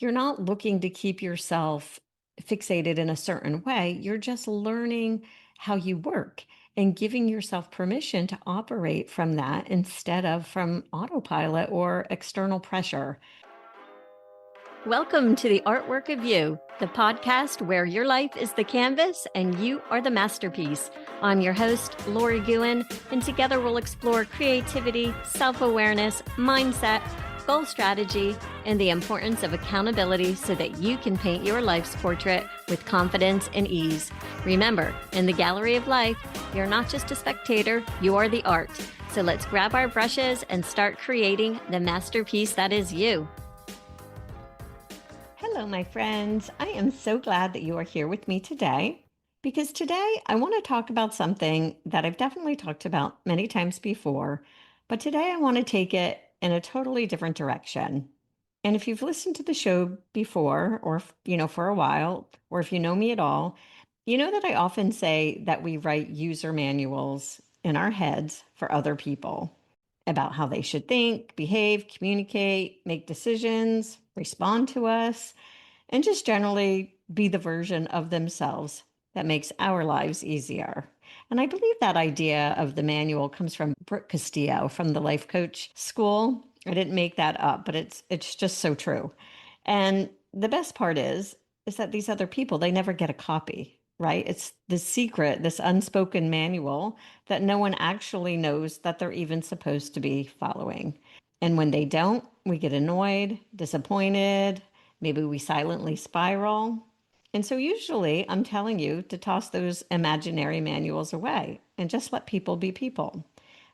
You're not looking to keep yourself fixated in a certain way. You're just learning how you work and giving yourself permission to operate from that instead of from autopilot or external pressure. Welcome to the Artwork of You, the podcast where your life is the canvas and you are the masterpiece. I'm your host, Lori Gouhin, and together we'll explore creativity, self-awareness, mindset, goal strategy, and the importance of accountability so that you can paint your life's portrait with confidence and ease. Remember, in the gallery of life, you're not just a spectator, you are the art. So let's grab our brushes and start creating the masterpiece that is you. Hello, my friends. I am so glad that you are here with me today because today I want to talk about something that I've definitely talked about many times before, but today I want to take it in a totally different direction. And if you've listened to the show before, or, for a while, or if you know me at all, you know that I often say that we write user manuals in our heads for other people about how they should think, behave, communicate, make decisions, respond to us, and just generally be the version of themselves that makes our lives easier. And I believe that idea of the manual comes from Brooke Castillo from the Life Coach School. I didn't make that up, but it's just so true. And the best part is that these other people, they never get a copy, right? It's the secret, this unspoken manual that no one actually knows that they're even supposed to be following. And when they don't, we get annoyed, disappointed, maybe we silently spiral. And so usually I'm telling you to toss those imaginary manuals away and just let people be people.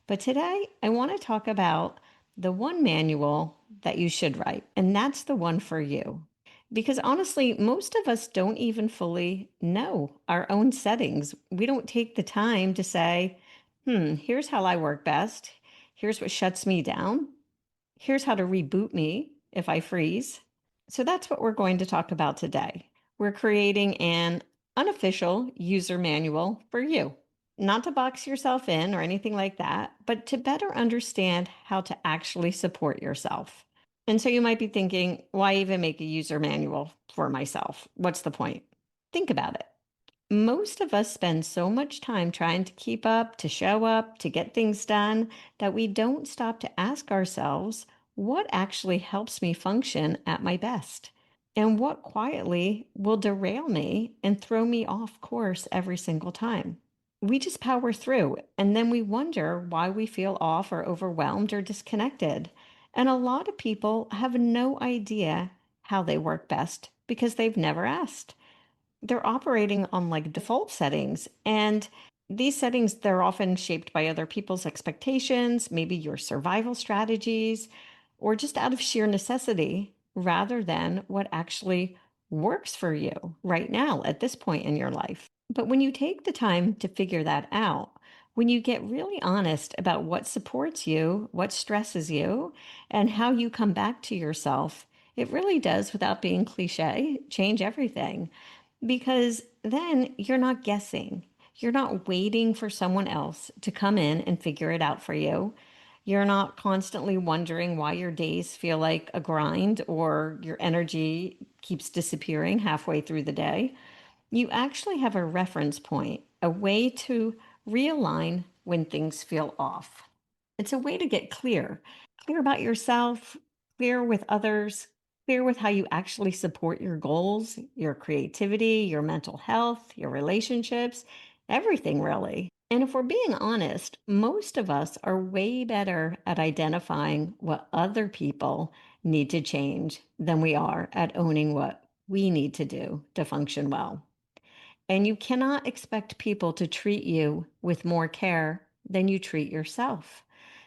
But today I want to talk about the one manual that you should write, and that's the one for you. Because honestly, most of us don't even fully know our own settings. We don't take the time to say, here's how I work best. Here's what shuts me down. Here's how to reboot me if I freeze. So that's what we're going to talk about today. We're creating an unofficial user manual for you, not to box yourself in or anything like that, but to better understand how to actually support yourself. And so you might be thinking, why even make a user manual for myself? What's the point? Think about it. Most of us spend so much time trying to keep up, to show up, to get things done, that we don't stop to ask ourselves, what actually helps me function at my best? And what quietly will derail me and throw me off course every single time? We just power through, and then we wonder why we feel off or overwhelmed or disconnected. And a lot of people have no idea how they work best because they've never asked. They're operating on like default settings. And these settings, they're often shaped by other people's expectations, maybe your survival strategies, or just out of sheer necessity rather than what actually works for you right now at this point in your life. But when you take the time to figure that out, when you get really honest about what supports you, what stresses you, and how you come back to yourself, it really does, without being cliche, change everything. Because then you're not guessing. You're not waiting for someone else to come in and figure it out for you. You're not constantly wondering why your days feel like a grind or your energy keeps disappearing halfway through the day. You actually have a reference point, a way to realign when things feel off. It's a way to get clear about yourself, clear with others, clear with how you actually support your goals, your creativity, your mental health, your relationships, everything really. And if we're being honest, most of us are way better at identifying what other people need to change than we are at owning what we need to do to function well. And you cannot expect people to treat you with more care than you treat yourself.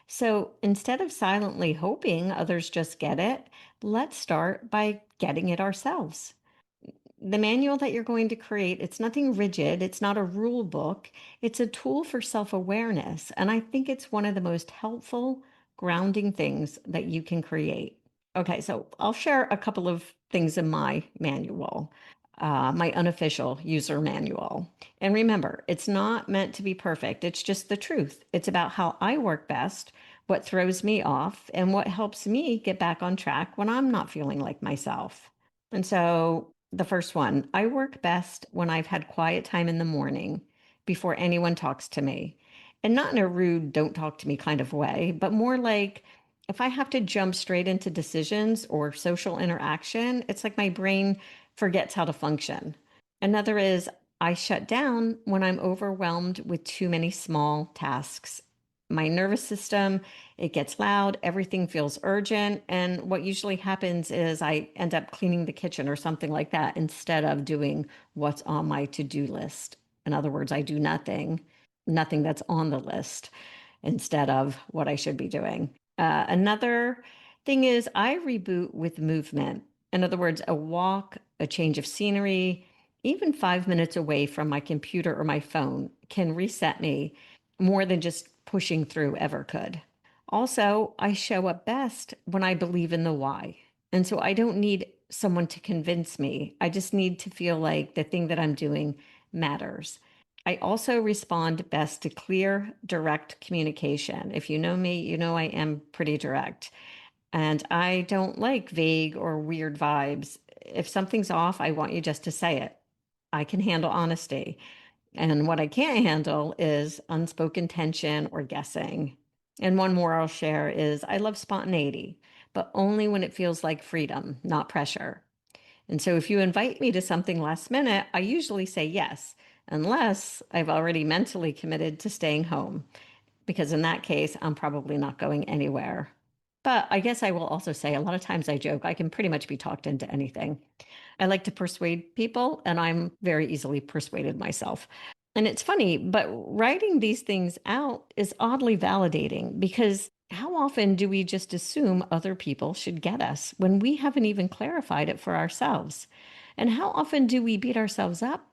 So instead of silently hoping others just get it, let's start by getting it ourselves. The manual that you're going to create, it's nothing rigid, it's not a rule book, it's a tool for self-awareness. And I think it's one of the most helpful grounding things that you can create. Okay, so I'll share a couple of things in my manual, my unofficial user manual. And remember, it's not meant to be perfect, it's just the truth. It's about how I work best, what throws me off, and what helps me get back on track when I'm not feeling like myself. And so the first one, I work best when I've had quiet time in the morning before anyone talks to me. And not in a rude, don't talk to me kind of way, but more like if I have to jump straight into decisions or social interaction, it's like my brain forgets how to function. Another is I shut down when I'm overwhelmed with too many small tasks. My nervous system, it gets loud, everything feels urgent. And what usually happens is I end up cleaning the kitchen or something like that instead of doing what's on my to do list. In other words, I do nothing that's on the list instead of what I should be doing. Another thing is I reboot with movement. In other words, a walk, a change of scenery, even 5 minutes away from my computer or my phone can reset me more than just pushing through ever could. Also, I show up best when I believe in the why. And so I don't need someone to convince me. I just need to feel like the thing that I'm doing matters. I also respond best to clear, direct communication. If you know me, you know I am pretty direct. And I don't like vague or weird vibes. If something's off, I want you just to say it. I can handle honesty. And what I can't handle is unspoken tension or guessing. And one more I'll share is I love spontaneity, but only when it feels like freedom, not pressure. And so if you invite me to something last minute, I usually say yes, unless I've already mentally committed to staying home, because in that case, I'm probably not going anywhere. But I guess I will also say a lot of times I joke, I can pretty much be talked into anything. I like to persuade people, and I'm very easily persuaded myself. And it's funny, but writing these things out is oddly validating because how often do we just assume other people should get us when we haven't even clarified it for ourselves? And how often do we beat ourselves up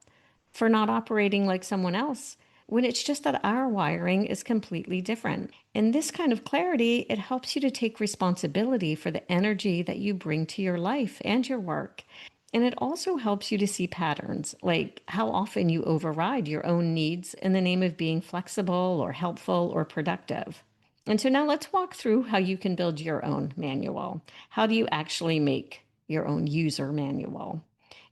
for not operating like someone else when it's just that our wiring is completely different? In this kind of clarity, it helps you to take responsibility for the energy that you bring to your life and your work. And it also helps you to see patterns, like how often you override your own needs in the name of being flexible or helpful or productive. And so now let's walk through how you can build your own manual. How do you actually make your own user manual?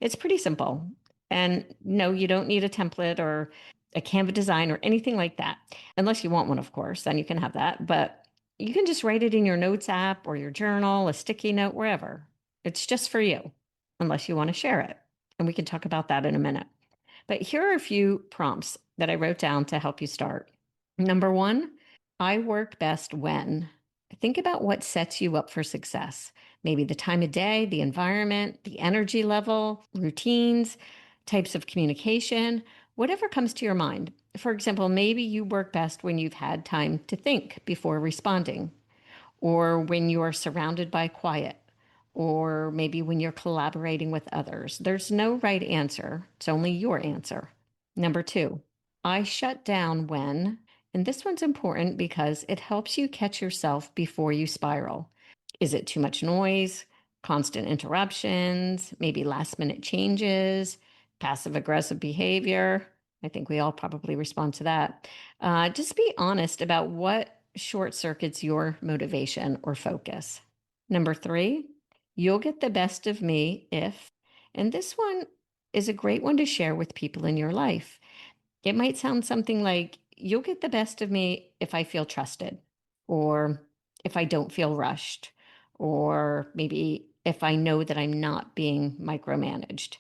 It's pretty simple. And no, you don't need a template or a Canva design or anything like that. Unless you want one, of course, then you can have that. But you can just write it in your notes app or your journal, a sticky note, wherever. It's just for you unless you want to share it. And we can talk about that in a minute. But here are a few prompts that I wrote down to help you start. Number one, I work best when. Think about what sets you up for success. Maybe the time of day, the environment, the energy level, routines, types of communication, whatever comes to your mind. For example, maybe you work best when you've had time to think before responding, or when you are surrounded by quiet, or maybe when you're collaborating with others. There's no right answer, it's only your answer. Number two, I shut down when, and this one's important because it helps you catch yourself before you spiral. Is it too much noise, constant interruptions, maybe last minute changes, passive aggressive behavior? I think we all probably respond to that. Just be honest about what short circuits your motivation or focus. Number three, you'll get the best of me if, and this one is a great one to share with people in your life. It might sound something like, you'll get the best of me if I feel trusted, or if I don't feel rushed, or maybe if I know that I'm not being micromanaged.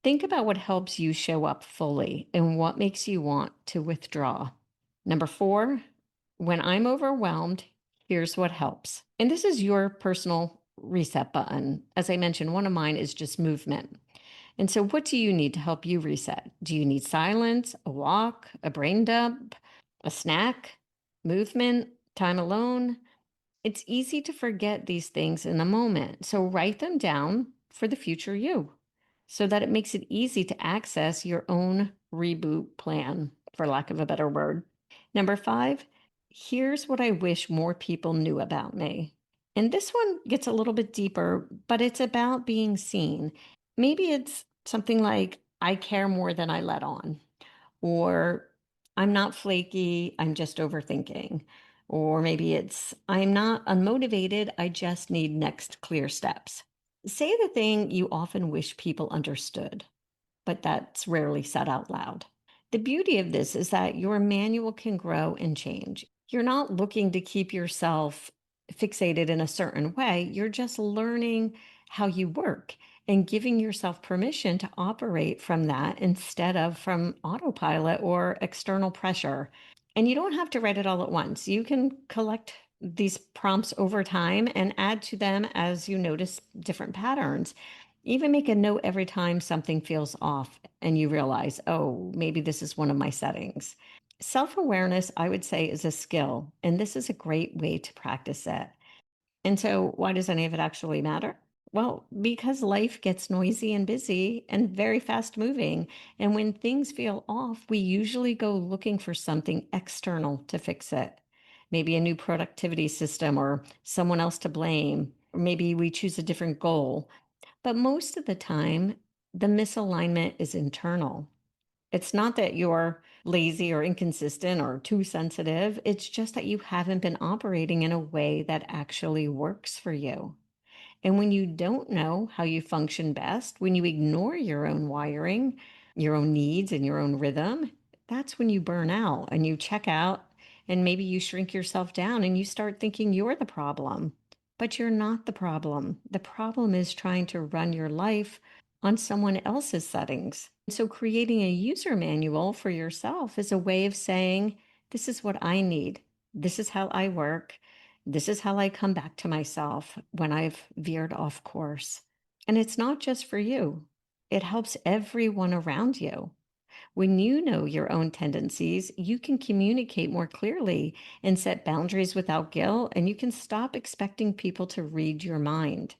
Think about what helps you show up fully and what makes you want to withdraw. Number four, when I'm overwhelmed, here's what helps. And this is your personal reset button. As I mentioned, one of mine is just movement. And so, what do you need to help you reset? Do you need silence, a walk, a brain dump, a snack, movement, time alone? It's easy to forget these things in the moment. So, write them down for the future you so that it makes it easy to access your own reboot plan, for lack of a better word. Number five, here's what I wish more people knew about me. And this one gets a little bit deeper, but it's about being seen. Maybe it's something like, I care more than I let on, or I'm not flaky, I'm just overthinking. Or maybe it's, I'm not unmotivated, I just need next clear steps. Say the thing you often wish people understood, but that's rarely said out loud. The beauty of this is that your manual can grow and change. You're not looking to keep yourself fixated in a certain way. You're just learning how you work and giving yourself permission to operate from that instead of from autopilot or external pressure. And you don't have to write it all at once. You can collect these prompts over time and add to them as you notice different patterns. Even make a note every time something feels off and you realize, oh, maybe this is one of my settings. Self awareness, I would say, is a skill, and this is a great way to practice it. And so, why does any of it actually matter? Well, because life gets noisy and busy and very fast moving. And when things feel off, we usually go looking for something external to fix it. Maybe a new productivity system or someone else to blame. Or maybe we choose a different goal. But most of the time, the misalignment is internal. It's not that you're lazy or inconsistent or too sensitive. It's just that you haven't been operating in a way that actually works for you. And when you don't know how you function best, when you ignore your own wiring, your own needs, and your own rhythm, that's when you burn out and you check out, and maybe you shrink yourself down and you start thinking you're the problem. But you're not the problem. The problem is trying to run your life on someone else's settings. So, creating a user manual for yourself is a way of saying, this is what I need, this is how I work. This is how I come back to myself when I've veered off course. And it's not just for you, it helps everyone around you. When you know your own tendencies, you can communicate more clearly and set boundaries without guilt, and you can stop expecting people to read your mind.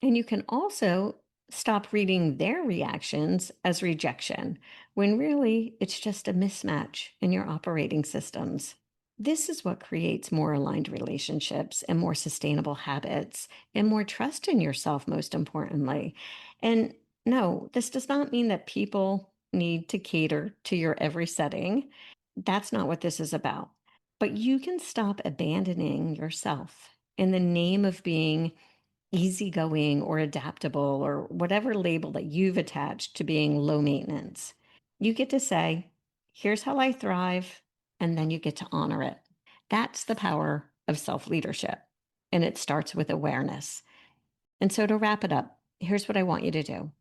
And you can also stop reading their reactions as rejection, when really it's just a mismatch in your operating systems. This is what creates more aligned relationships and more sustainable habits and more trust in yourself, most importantly. And no, this does not mean that people need to cater to your every setting. That's not what this is about. But you can stop abandoning yourself in the name of being easygoing or adaptable or whatever label that you've attached to being low maintenance. You get to say, here's how I thrive, and then you get to honor it. That's the power of self leadership. And it starts with awareness. And so to wrap it up, here's what I want you to do.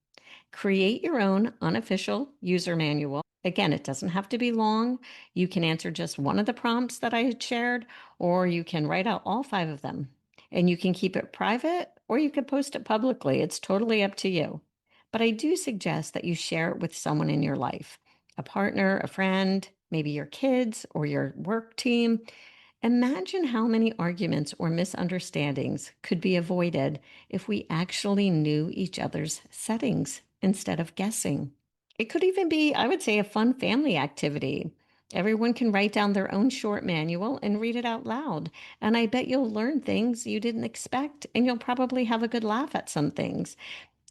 Create your own unofficial user manual. Again, it doesn't have to be long. You can answer just one of the prompts that I had shared, or you can write out all five of them. And you can keep it private or you could post it publicly. It's totally up to you. But I do suggest that you share it with someone in your life, a partner, a friend, maybe your kids or your work team. Imagine how many arguments or misunderstandings could be avoided if we actually knew each other's settings instead of guessing. It could even be, I would say, a fun family activity. Everyone can write down their own short manual and read it out loud. And I bet you'll learn things you didn't expect, and you'll probably have a good laugh at some things.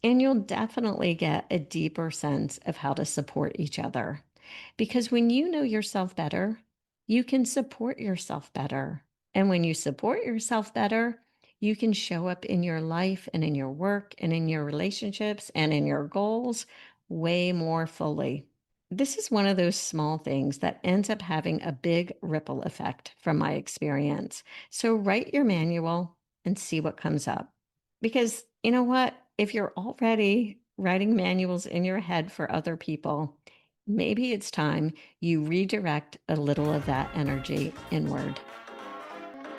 And you'll definitely get a deeper sense of how to support each other. Because when you know yourself better, you can support yourself better. And when you support yourself better, you can show up in your life and in your work and in your relationships and in your goals way more fully. This is one of those small things that ends up having a big ripple effect from my experience. So write your manual and see what comes up. Because you know what? If you're already writing manuals in your head for other people, maybe it's time you redirect a little of that energy inward.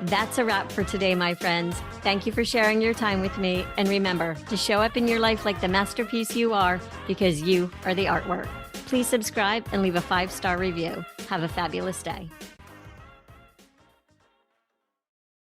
That's a wrap for today, my friends. Thank you for sharing your time with me. And remember to show up in your life like the masterpiece you are, because you are the artwork. Please subscribe and leave a 5-star review. Have a fabulous day.